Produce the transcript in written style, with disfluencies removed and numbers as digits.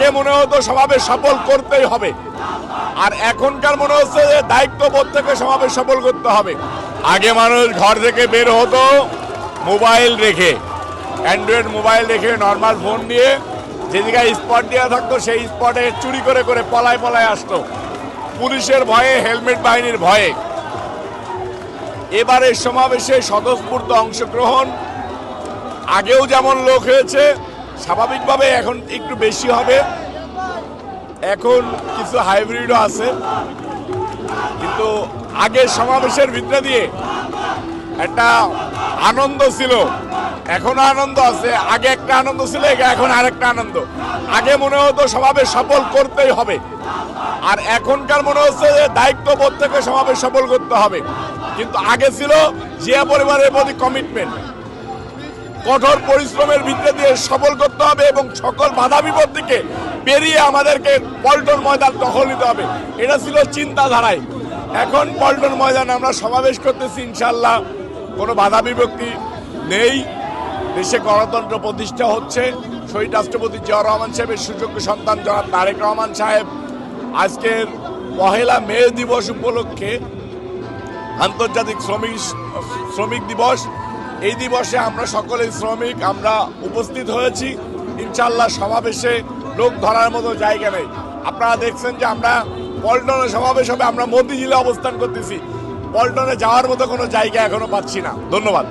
আগে মনে হতো সমাবেশ সফল করতেই হবে, আর এখনকার মনে হচ্ছে যে দায়িত্ববোধ থেকে সমাবেশ সফল করতে হবে। আগে মানুষ ঘর থেকে বের হতো মোবাইল রেখে, অ্যান্ড্রয়েড মোবাইল রেখে নর্মাল ফোন নিয়ে, যে জায়গায় স্পট দেওয়া থাকতো সেই স্পটে চুরি করে করে পলায় পলায় আসতো পুলিশের ভয়ে, হেলমেট বাহিনীর ভয়ে। এবারের সমাবেশে স্বতঃস্ফূর্ত অংশগ্রহণ, আগেও যেমন লোক হয়েছে স্বাভাবিকভাবে এখন একটু বেশি হবে। এখন কিছু হাইব্রিডও আছে, কিন্তু আগের সমাবেশের ভিতরে দিয়ে একটা আনন্দ ছিল, এখনো আনন্দ আছে। আগে একটা আনন্দ ছিল, এখন আরেকটা আনন্দ। আগে মনে হতো সমাবেশ সফল করতেই হবে, আর এখনকার মনে হচ্ছে যে দায়িত্ববোধ থেকে সমাবেশ সফল করতে হবে। কিন্তু আগে ছিল জিয়া পরিবারের প্রতি কমিটমেন্ট, কঠোর পরিশ্রমের ভিতরে দিয়ে সফল করতে হবে এবং সকল বাধা বিপত্তিকে পেরিয়ে আমাদেরকে পল্টন ময়দান দখল নিতে হবে, এটা ছিল চিন্তাধারায়। এখন পল্টন ময়দানে আমরা সমাবেশ করতেছি, ইনশাল্লাহ কোনো বাধা বিভক্তি নেই। দেশে গণতন্ত্র প্রতিষ্ঠা হচ্ছে। শহীদ রাষ্ট্রপতি জিয়া রহমান সাহেবের সুযোগ্য সন্তান জনাব তারেক রহমান সাহেব আজকের 1 মে দিবস উপলক্ষে আন্তর্জাতিক শ্রমিক দিবস, এই দিবসে আমরা সকলে শ্রমিক আমরা উপস্থিত হয়েছি। ইনশাল্লাহ সমাবেশে লোক ধরার মতো জায়গা নেই। আপনারা দেখছেন যে আমরা পল্টনে সমাবেশ হবে, আমরা মতিঝিলে অবস্থান করতেছি, পল্টনে যাওয়ার মতো কোনো জায়গা এখনো পাচ্ছি না। ধন্যবাদ।